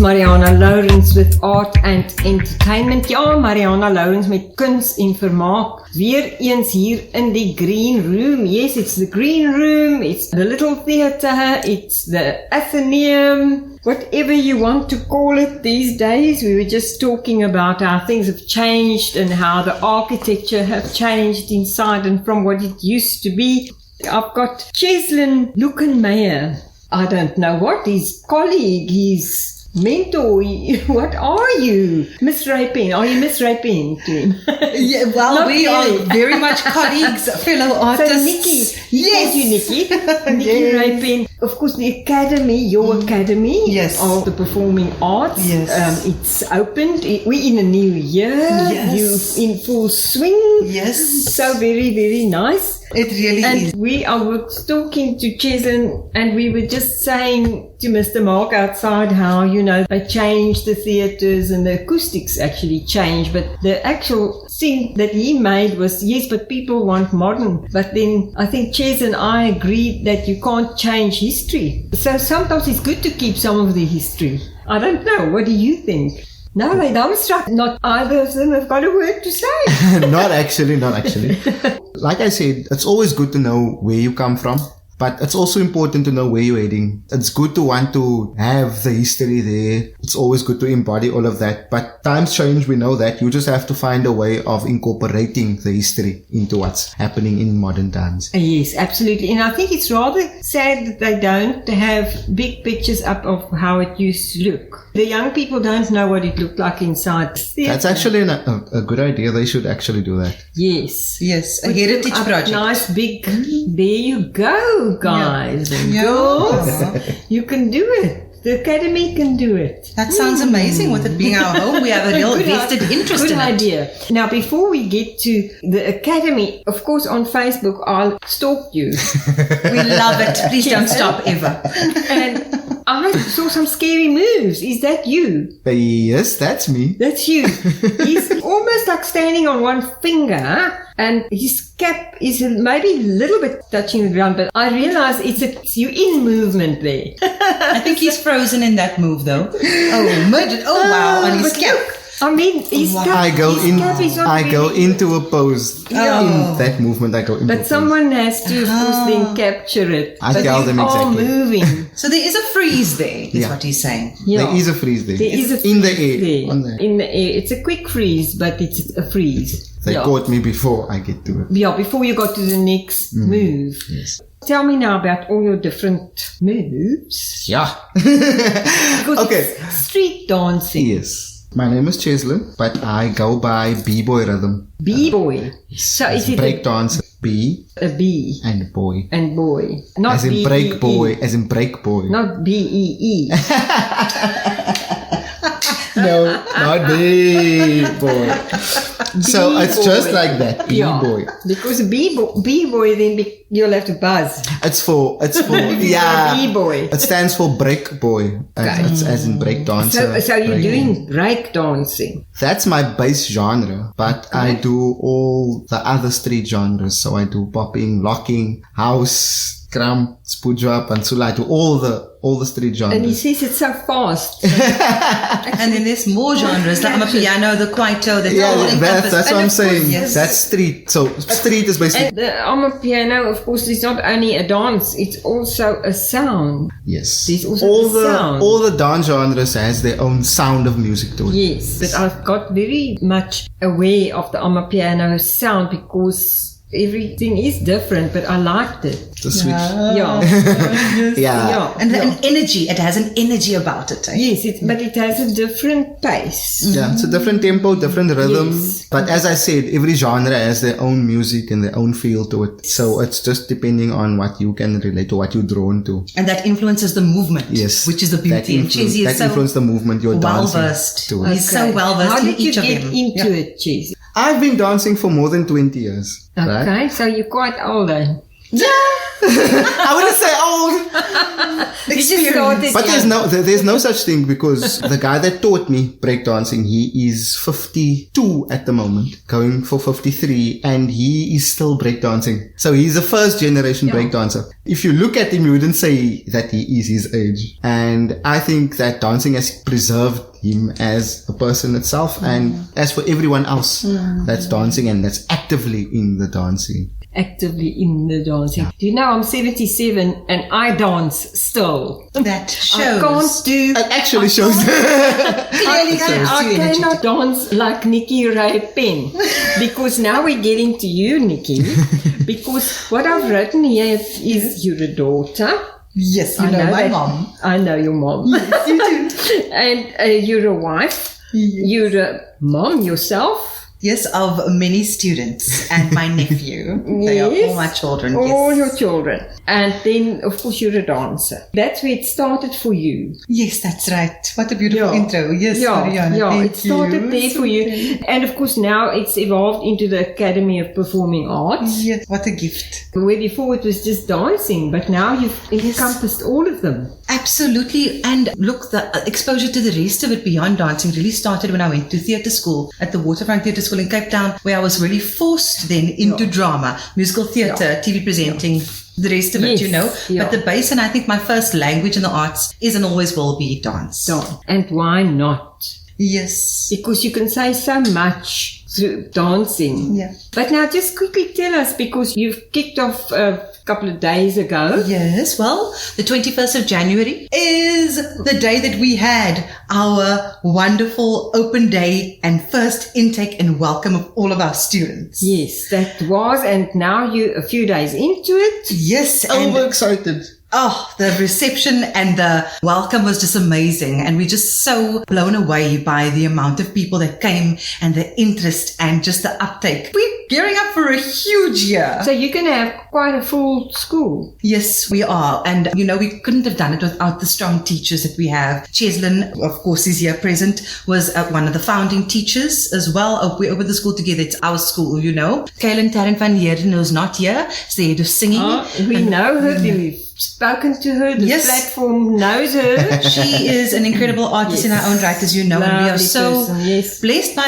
Marianah Lourens with Art and Entertainment. Ja, Marianah Lourens met Kuns en Vermaak. Weer eens hier in die green room. Yes, it's the green room. It's the little theatre. It's the Athenaeum. Whatever you want to call it these days. We were just talking about how things have changed and how the architecture have changed inside and from what it used to be. I've got Cheslyn, Lucan, Meyer. I don't know what, his colleague, his mentor, what are you? Miss Rayepen, are you Miss Rayepen to him? Yeah, well, we are very much colleagues, fellow artists. So Nicki, yes, you Nicki Rayepen. Of course, the academy, your academy of the performing arts, it's opened. We're in a new year. Yes. You're in full swing. Yes. So very, very nice. It really is. I was talking to Cheslyn and we were just saying to Mr. Mark outside how, they changed the theatres and the acoustics actually changed, but the actual thing that he made was, yes, but people want modern. But then I think Ches and I agreed that you can't change history. So sometimes it's good to keep some of the history. I don't know. What do you think? No, they don't strike. Not either of them have got a word to say. Not actually. Like I said, it's always good to know where you come from, but it's also important to know where you're heading. It's good to want to have the history there. It's always good to embody all of that. But times change, we know that. You just have to find a way of incorporating the history into what's happening in modern times. Yes, absolutely. And I think it's rather sad that they don't have big pictures up of how it used to look. The young people don't know what it looked like inside the theatre. That's actually a good idea. They should actually do that. Yes. Yes, a heritage project. Nice big, there you go, guys and girls. You can do it. The academy can do it. That sounds amazing. With it being our home, we have a real vested interest in it. Good idea. Now, before we get to the academy, of course, on Facebook, I'll stalk you. We love it. Please don't stop ever. And I saw some scary moves. Is that you? Yes, that's me. That's you. He's almost like standing on one finger, and his cap is maybe a little bit touching the ground, but I realize it's you in movement there. I think he's frozen in that move, though. Oh, wow, on his cap. I mean, his cap, I go really into a pose. In that movement, I go into a pose. But someone has to, of course, then capture it. I tell them exactly. Moving. So there is a freeze there, is what he's saying. Yeah. There is a freeze there. There is a freeze in the air. In the air. It's a quick freeze, but it's a freeze. They caught me before I get to it. Yeah, before you got to the next move. Yes. Tell me now about all your different moves. Yeah. Because it's street dancing. Yes. My name is Cheslyn, but I go by B-boy rhythm. B-boy. So is it break dance? B. A B. And boy. And boy. Not as in B-E-E. break boy. As in break boy. Not B-E-E. No, not B-boy. So B-boy. it's just like that. B-boy. Yeah, because B-boy then you'll have to buzz. It's for yeah. B-boy. It stands for break boy. It's as in break dancer. So you're doing break dancing. That's my base genre, but I do all the other street genres. So I do popping, locking, house, kramp, spoedjap, and so I do all the street genres. And he says it's so fast. And then there's more genres, the amapiano, the kwaito, that's what I'm saying. Yes. That's street. So street is basically. And the amapiano, of course, is not only a dance; it's also a sound. Yes. There's also sound. All the dance genres has their own sound of music to it. Yes, but I've got very much aware of the amapiano sound because everything is different, but I liked it. The switch. Yeah. And an energy. It has an energy about it. Yes, but it has a different pace. Yeah, it's a different tempo, different rhythm. Yes. But as I said, every genre has their own music and their own feel to it. So it's just depending on what you can relate to, what you're drawn to. And that influences the movement. Yes. Which is the beauty. That influences the movement you're dancing to. Okay. He's so well versed in each of them. How did you get into it, Cheesy? I've been dancing for more than 20 years. Okay, right? so you're quite old then. I wouldn't say old. You just started But young. there's no such thing, because the guy that taught me breakdancing, he is 52 at the moment, going for 53, and he is still breakdancing. So he's a first generation breakdancer. If you look at him, you wouldn't say that he is his age. And I think that dancing has preserved him as a person itself, and as for everyone else that's dancing and that's actively in the dancing. Actively in the dancing. Do you know, I'm 77 and I dance still. That I can't shows. do... It actually shows. I cannot dance like Nicki Rayepen, because now we're getting to you, Nicki, because what I've written here is you're a daughter. Yes, you know my mom. I know your mom. Yes, you do. And you're a wife. Yes. You're a mom yourself. Yes, of many students and my nephew. They are all my children. All Yes. your children. And then, of course, you're a dancer. That's where it started for you. Yes, that's right. What a beautiful intro. Yes, Marianah. Yeah, Thank it started you. there for you. And of course, now it's evolved into the Academy of Performing Arts. Yes, what a gift. Where before it was just dancing, but now you've encompassed all of them. Absolutely. And look, the exposure to the rest of it beyond dancing really started when I went to theatre school at the Waterfront Theatre School in Cape Town, where I was really forced then into drama, musical theatre, TV presenting, the rest of it, Yes. you know. Yeah. But the base, and I think my first language in the arts is and always will be dance. And why not? Yes. Because you can say so much through dancing. Yeah. But now just quickly tell us, because you've kicked off a couple of days ago. Yes, well, the 21st of January is the day that we had our wonderful open day and first intake and welcome of all of our students. Yes, that was, and now you're a few days into it. Yes, and Overexcited. oh, the reception and the welcome was just amazing. And we're just so blown away by the amount of people that came and the interest and just the uptake. We're gearing up for a huge year. So you're going to have quite a full school. Yes, we are. And, you know, we couldn't have done it without the strong teachers that we have. Cheslyn, of course, is here present, was one of the founding teachers as well. We opened the school together. It's our school, you know. Kaylin Taryn van Heerden, who's not here, is the head of singing. We know her. We've spoken to her. The Yes. platform knows her. She is an incredible artist in her own right, as you know. And we are Lovely so person, yes. blessed by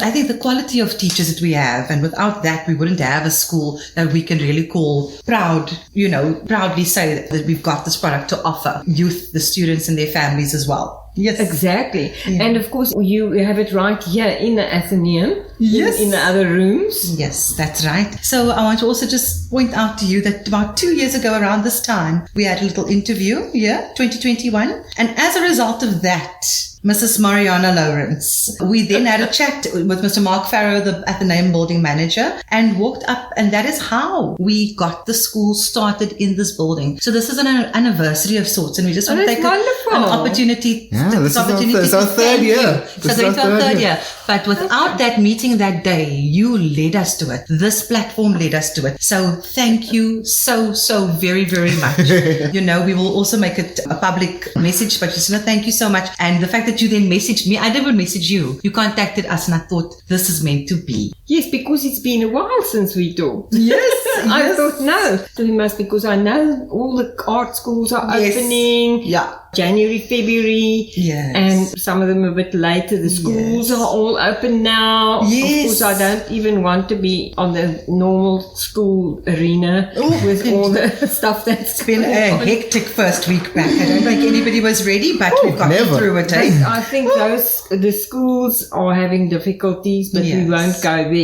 I think the quality of teachers that we have. And without that, we wouldn't have a school that we can really call proud, you know, proudly say that we've got this product to offer youth, the students and their families as well. Yes. Exactly. Yeah. And of course, you have it right here in the Athenaeum. Yes. In the other rooms. Yes, that's right. So I want to also just point out to you that about 2 years ago around this time, we had a little interview, 2021. And as a result of that, Mrs. Marianah Lourens, we then had a chat with Mr. Mark Farrow, the Athenaeum building manager, and walked up, and that is how we got the school started in this building. So this is an anniversary of sorts, and we just want to that's take wonderful. an opportunity. Yeah, this is our opportunity third- it's our to third thank year. you. This So is it's our our third third year. year. But without that meeting that day, you led us to it. This platform led us to it. So thank you so very, very much. You know, we will also make it a public message, but just want to thank you so much. And the fact that you then messaged me, I didn't message you. You contacted us and I thought this is meant to be. Yes, because it's been a while since we talked. Yes, I thought, no, we must, because I know all the art schools are Yes. opening. Yeah. January, February. Yes. And some of them a bit later. The schools are all open now. Yes. Of course, I don't even want to be on the normal school arena with all the stuff that's Been a hectic first week back. I don't think anybody was ready, but we've got never. through it. Eh? I think the schools are having difficulties, but we Yes. won't go there.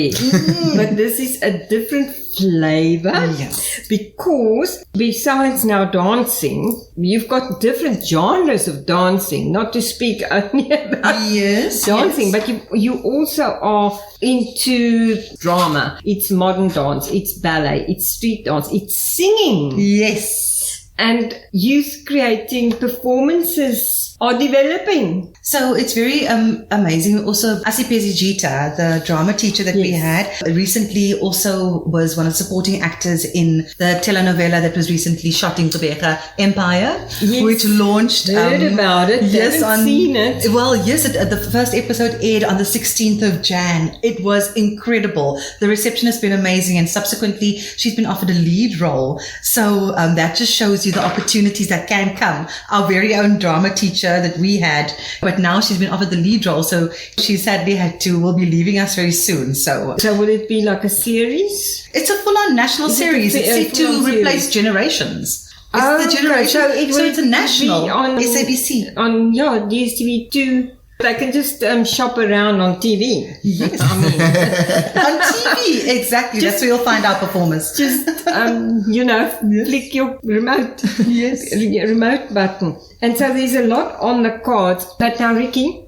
But this is a different flavor Yes. because besides now dancing, you've got different genres of dancing, not to speak only about Yes. dancing, yes. but you also are into drama. It's modern dance, it's ballet, it's street dance, it's singing. Yes. And youth creating performances are developing. So it's very amazing. Also, Asipezi Jita, the drama teacher that we had, recently also was one of the supporting actors in the telenovela that was recently shot in Quebec, Empire, which launched. Heard about it. Yes, haven't seen it. Well, yes, the first episode aired on the 16th of Jan. It was incredible. The reception has been amazing, and subsequently she's been offered a lead role. So that just shows you the opportunities that can come. Our very own drama teacher that we had, but now she's been offered the lead role, so she sadly will be leaving us very soon. So will it be like a series? It's a full-on national series. It's set to replace Generations. It's the Generation. So it's a national on SABC. On DSTV2. I can just shop around on TV. Yes. I mean, on TV, exactly. That's where you'll find our performers. Just, click your remote. Yes. Remote button. And so there's a lot on the cards. But now Ricky.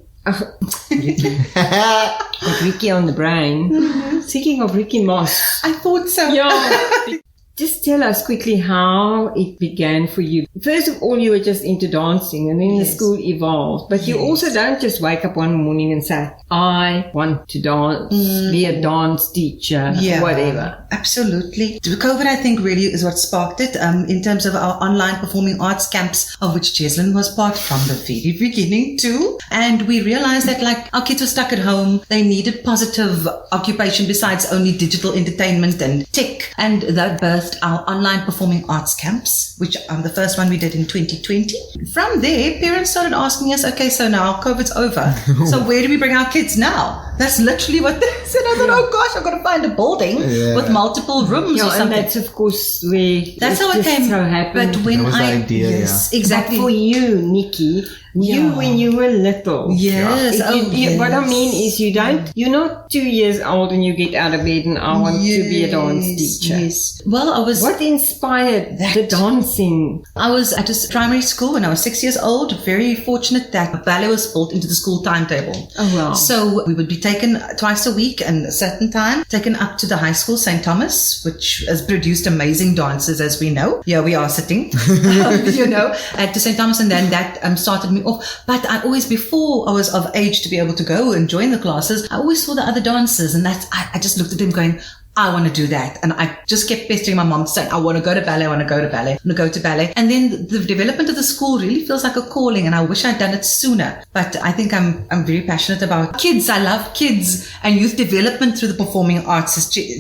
Ricky on the brain. Mm-hmm. Speaking of Ricky Moss. I thought so. Yeah. Just tell us quickly how it began for you. First of all, you were just into dancing, and then the school evolved. But you also don't just wake up one morning and say, I want to dance, be a dance teacher, whatever. Absolutely. COVID, I think, really is what sparked it in terms of our online performing arts camps, of which Cheslyn was part from the very beginning too. And we realized that our kids were stuck at home. They needed positive occupation besides only digital entertainment and tech. And that birthed our online performing arts camps, which the first one we did in 2020. From there, parents started asking us, okay, so now COVID's over. So where do we bring our kids now? That's literally what they said. I thought, oh gosh, I've got to find a building with multiple rooms or something. And that's of course where that's how it came. So happened. But when that was the idea, exactly. But for you, Nicki, when you were little. Yes. What I mean is you're not 2 years old and you get out of bed and I want to be a dance teacher. Yes. Well, what inspired the dancing? I was at a primary school when I was 6 years old. Very fortunate that ballet was built into the school timetable. Oh, wow. So we would be taken twice a week and a certain time, taken up to the high school, St. Thomas, which has produced amazing dancers, as we know. Here we are sitting, at to St. Thomas, and then that started me off. But I always, before I was of age to be able to go and join the classes, I always saw the other dancers, and I just looked at them going, I want to do that. And I just kept pestering my mom saying, I want to go to ballet, I want to go to ballet, I want to go to ballet. And then the development of the school really feels like a calling, and I wish I'd done it sooner. But I think I'm very passionate about kids. I love kids and youth development through the performing arts.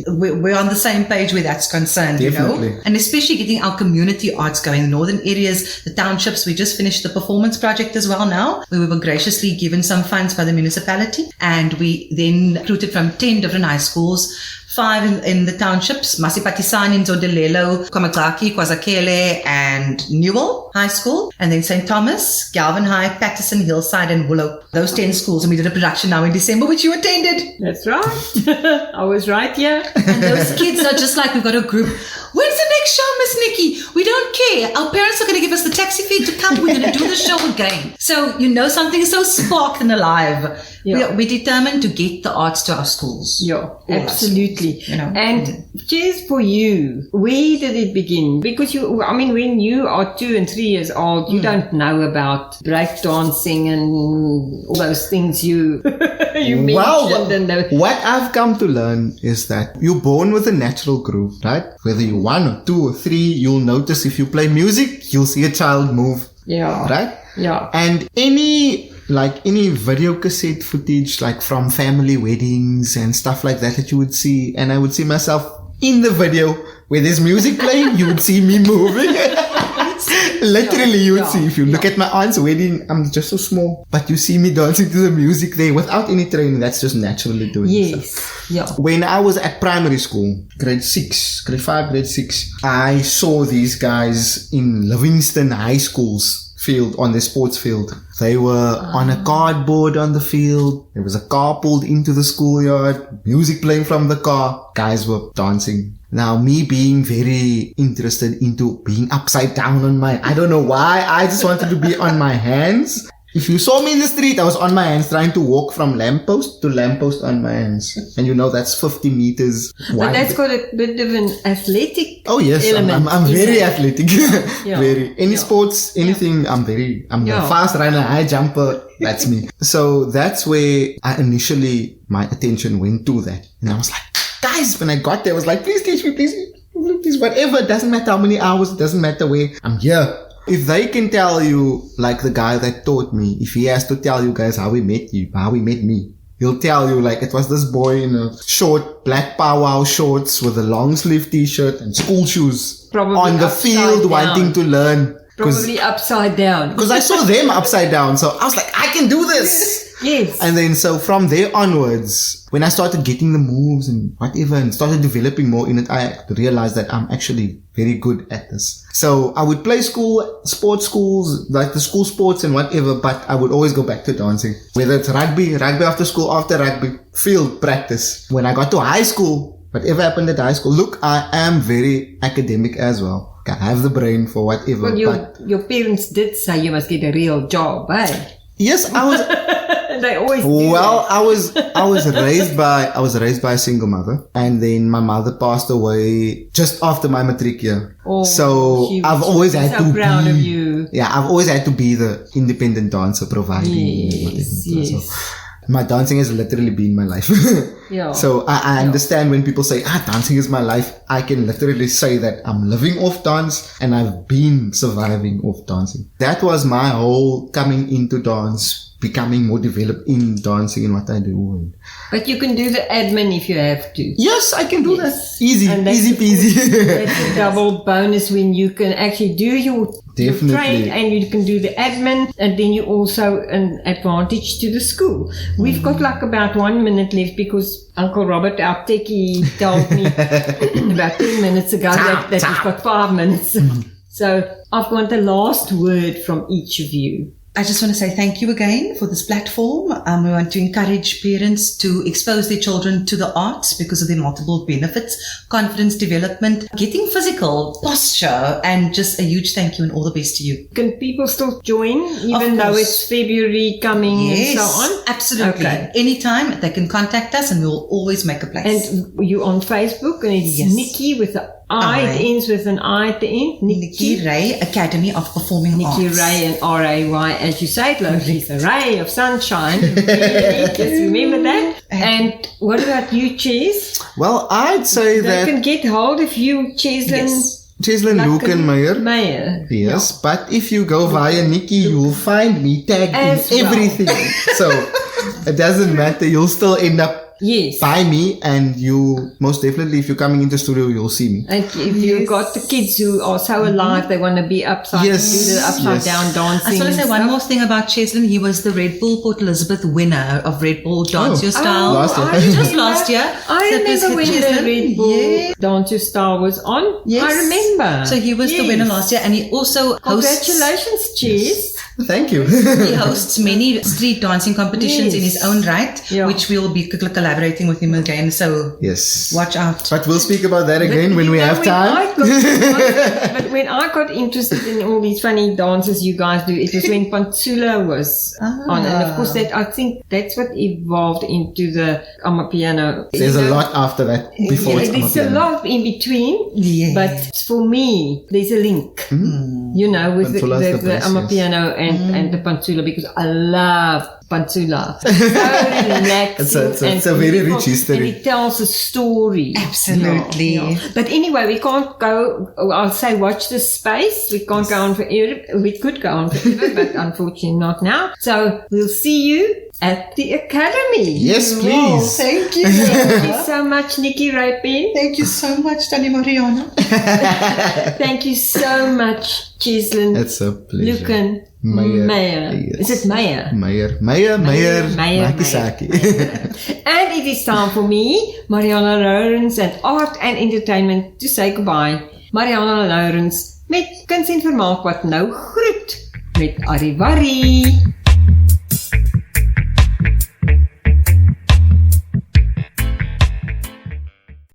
We're on the same page where that's concerned, Definitely. And especially getting our community arts going in northern areas, the townships. We just finished the performance project as well now, where we were graciously given some funds by the municipality. And we then recruited from 10 different high schools, 5 in the townships, Masipatisani, Nzondelelo, Komagaki, Kwazakele, and Newell High School. And then St. Thomas, Galvin High, Patterson, Hillside, and Willow. Those 10 schools. And we did a production now in December, which you attended. That's right. I was right here. And those kids are just like, we've got a group. When's the next show, Miss Nicki? We don't care. Our parents are going to give us the taxi fee to come. We're going to do the show again. So, something is so sparked and alive. Yeah. We're determined to get the arts to our schools. Yeah, absolutely. And just for you, where did it begin? Because when you are 2 and 3 years old, you don't know about break dancing and all those things you mentioned. What I've come to learn is that you're born with a natural groove, right? Whether you're 1 or 2 or 3, you'll notice if you play music, you'll see a child move. Yeah. Right? Yeah. And any video cassette footage, from family weddings and stuff like that you would see, and I would see myself in the video where there's music playing, you would see me moving. Literally, you would see. If you look at my aunt's wedding, I'm just so small, but you see me dancing to the music there without any training. That's just naturally doing stuff. Yeah. When I was at primary school, grade 5, grade 6, I saw these guys in Livingston High School's field, on their sports field. They were on a cardboard on the field. There was a car pulled into the schoolyard, music playing from the car. Guys were dancing. Now, me being very interested into being upside down I don't know why, I just wanted to be on my hands. If you saw me in the street, I was on my hands trying to walk from lamppost to lamppost on my hands. And that's 50 meters wide. But that's got a bit of an athletic Oh yes, element. I'm very athletic. Yeah. Very. Any sports, anything, I'm a fast runner, high jumper. That's me. So that's where my attention went to that. And I was like, guys, when I got there, I was like, please teach me, please, whatever. It doesn't matter how many hours, it doesn't matter where. I'm here. If they can tell you, like the guy that taught me, if he has to tell you guys how he met me, he'll tell you like it was this boy in a short black powwow shorts with a long sleeve t-shirt and school shoes Probably on the upside field down. wanting to learn. Probably upside down. Because I saw them upside down. So I was like, I can do this. Yes. And then so from there onwards, when I started getting the moves and whatever and started developing more in it, I realized that I'm actually very good at this. So I would play sports schools, like the school sports and whatever, but I would always go back to dancing. Whether it's rugby after school, after rugby, field practice. When I got to high school, whatever happened at high school, look, I am very academic as well. I have the brain for whatever. Well, your parents did say you must get a real job, eh? Yes, I was. They always do. Well, I was raised by a single mother, and then my mother passed away just after my matric year. Oh, so I've always had so to proud be. of you. Yeah, I've always had to be the independent dancer, providing. Yes. So my dancing has literally been my life. Yeah. So I understand when people say, dancing is my life. I can literally say that I'm living off dance and I've been surviving off dancing. That was my whole coming into dance, becoming more developed in dancing and what I do. But you can do the admin if you have to. Yes, I can do that. Easy And that's peasy. That's a double bonus when you can actually do your trade and you can do the admin, and then you also an advantage to the school. We've got like about 1 minute left because Uncle Robert, our techie, told me about 10 minutes ago that we've got 5 minutes. So I've got the last word from each of you. I just want to say thank you again for this platform. We want to encourage parents to expose their children to the arts because of their multiple benefits, confidence development, getting physical, posture, and just a huge thank you and all the best to you. Can people still join even though it's February coming and so on? Absolutely. Okay. Anytime they can contact us and we'll always make a place. And you on Facebook, and it's Nicki with the I. It ends with an I at the end. Nicki Ray Academy of Performing Arts. Nicki Ray and R-A-Y, as you say it, like she's a ray of sunshine. Just remember that. And what about you, Ches? Well, I'd say They can get hold of you, Cheslyn. Yes. Cheslyn, Lucan, Meyer. Yes, but if you go via Nicki, you'll find me tagged As in well. everything. So it doesn't matter. You'll still end up by me, and you most definitely, if you're coming into studio, you'll see me. And if you've got the kids who are so alive, they want to be upside do the upside down dancing. I just want to say one more thing about Cheslyn. He was the Red Bull Port Elizabeth winner of Red Bull Dance Your Style. Last year. Just last year. I So remember when the Red Bull Dance Your Style was on. Yes. I remember. So he was the winner last year, and he also hosts. Congratulations, Ches. Thank you. He hosts many street dancing competitions in his own right, which we'll be collaborating with him again. So watch out. But we'll speak about that again when we have time. But when I got interested in all these funny dances you guys do, it was when Pantsula was on. And of course, I think that's what evolved into the Amapiano. There's a lot after that before it's There's a lot in between. Yeah. But for me, there's a link. You know, with the Amapiano and the Pantsula, because I love Pantsula. So relaxing. It's a very rich history. And it tells a story. Absolutely. Yeah. But anyway, we can't go, I'll say watch this space. We can't go on forever. We could go on forever, but unfortunately not now. So we'll see you at the Academy. Yes, please. Thank you. Thank you so much, Nicki Rayepen. Thank you so much, Tani Marianah. Thank you so much, Cheslyn. It's a pleasure. Lucan. Meyer. Yes. Is it Meyer? Meyer. Makisaki. And it is time for me, Marianah Lourens, and Art and Entertainment to say goodbye. Marianah Lourens met Kuns en Vermaak wat nou groet met Arrivari.